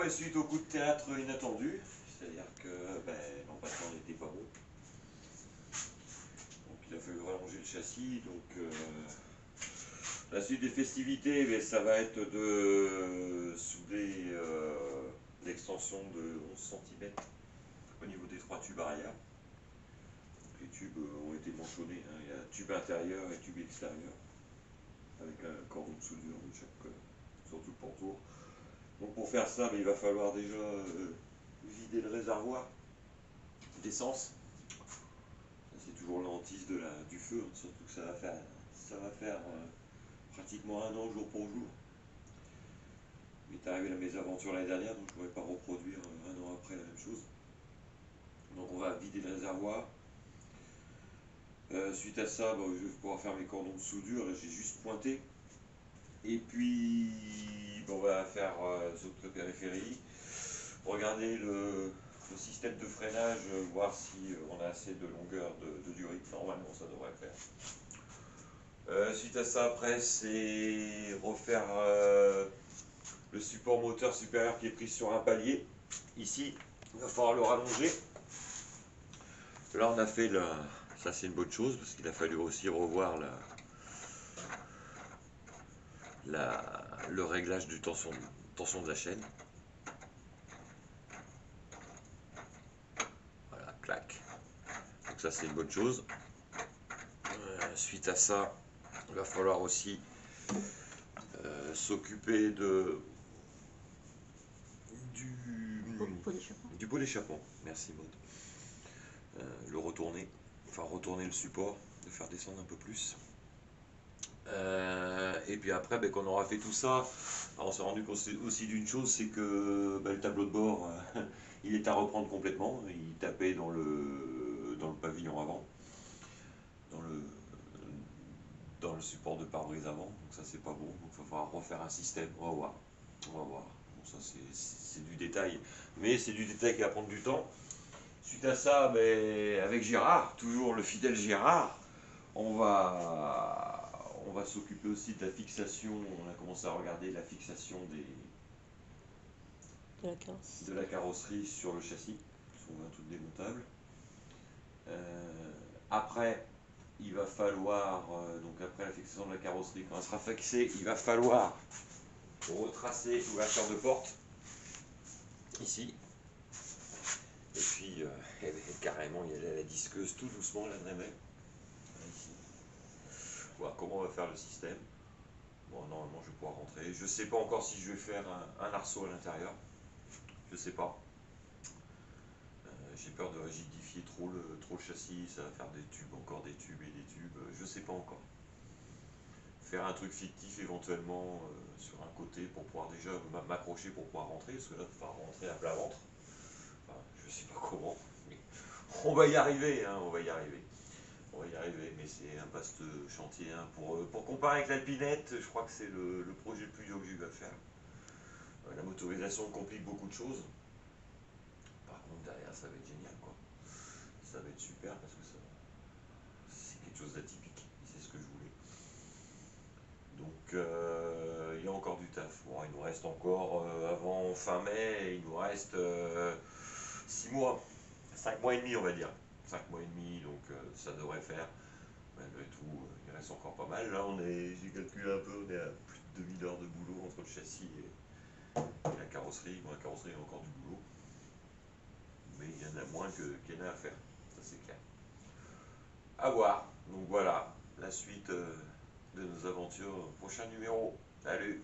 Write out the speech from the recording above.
et suite au coup de théâtre inattendu, c'est-à-dire que l'emplacement n'était pas bon. Donc il a fallu rallonger le châssis. Donc la suite des festivités, ça va être de souder l'extension de 11 cm au niveau des 3 tubes arrière. Donc les tubes ont été manchonnés, hein. Il y a tube intérieur et tube extérieur, avec un cordon de soudure de chaque, sur tout le pourtour. Donc pour faire ça, il va falloir déjà vider le réservoir d'essence. C'est toujours la hantise du feu, hein, surtout que ça va faire pratiquement 1 an jour pour jour. Il m'est arrivé la mésaventure l'année dernière, donc je ne pourrais pas reproduire 1 an après la même chose. Donc on va vider le réservoir. Suite à ça, je vais pouvoir faire mes cordons de soudure. Là j'ai juste pointé. Et puis on va faire sur la périphérie, regarder le système de freinage, voir si on a assez de longueur de durée. Normalement ça devrait faire. Suite à ça, après, c'est refaire le support moteur supérieur qui est pris sur un palier. Ici, il va falloir le rallonger. Là, on a fait ça, c'est une bonne chose parce qu'il a fallu aussi revoir le réglage du tension de la chaîne. Voilà, clac. Donc ça, c'est une bonne chose. Suite à ça, il va falloir aussi s'occuper du pot d'échappement. Merci Maud. Le retourner, retourner le support, le faire descendre un peu plus. Et puis après, qu'on aura fait tout ça, on s'est rendu compte aussi d'une chose, c'est que le tableau de bord, il est à reprendre complètement. Il tapait dans le pavillon avant, dans le support de pare-brise avant, donc ça c'est pas bon, donc il va falloir refaire un système, on va voir. Bon, ça c'est du détail, mais c'est du détail qui va prendre du temps. Suite à ça, avec Gérard, toujours le fidèle Gérard, on va s'occuper aussi de la fixation. On a commencé à regarder la fixation de la carrosserie sur le châssis, sont un truc démontable. Après, il va falloir, donc après la fixation de la carrosserie, quand elle sera fixée, il va falloir retracer l'ouverture de porte, ici. Et puis, carrément, il y a la disqueuse tout doucement, là, même. Ici. Voir comment on va faire le système. Bon, normalement, je vais pouvoir rentrer. Je ne sais pas encore si je vais faire un arceau à l'intérieur. Je ne sais pas. J'ai peur de rigidifier trop le châssis. Ça va faire des tubes, encore des tubes et des tubes. Je ne sais pas encore. Faire un truc fictif éventuellement sur un côté pour pouvoir déjà m'accrocher pour pouvoir rentrer. Parce que là, il va rentrer à plat ventre. Enfin, je ne sais pas comment. Mais on va y arriver, hein, on va y arriver. On va y arriver, mais c'est un vaste chantier. Hein. Pour comparer avec l'Alpinette, je crois que c'est le projet le plus dur que j'ai eu à faire. La motorisation complique beaucoup de choses. Par contre, derrière, ça va être génial, quoi. Ça va être super parce que c'est quelque chose d'atypique. C'est ce que je voulais. Donc, il y a encore du taf. Bon, il nous reste encore, avant fin mai, il nous reste 6 mois. 5 mois et demi, on va dire. 5 mois et demi, donc ça devrait faire. Malgré tout, il reste encore pas mal. Là, j'ai calculé un peu, on est à plus de 2000 heures de boulot entre le châssis et la carrosserie. Bon, la carrosserie a encore du boulot, mais il y en a moins qu'il y en a à faire, ça c'est clair. À voir. Donc voilà, la suite de nos aventures. Prochain numéro. Salut!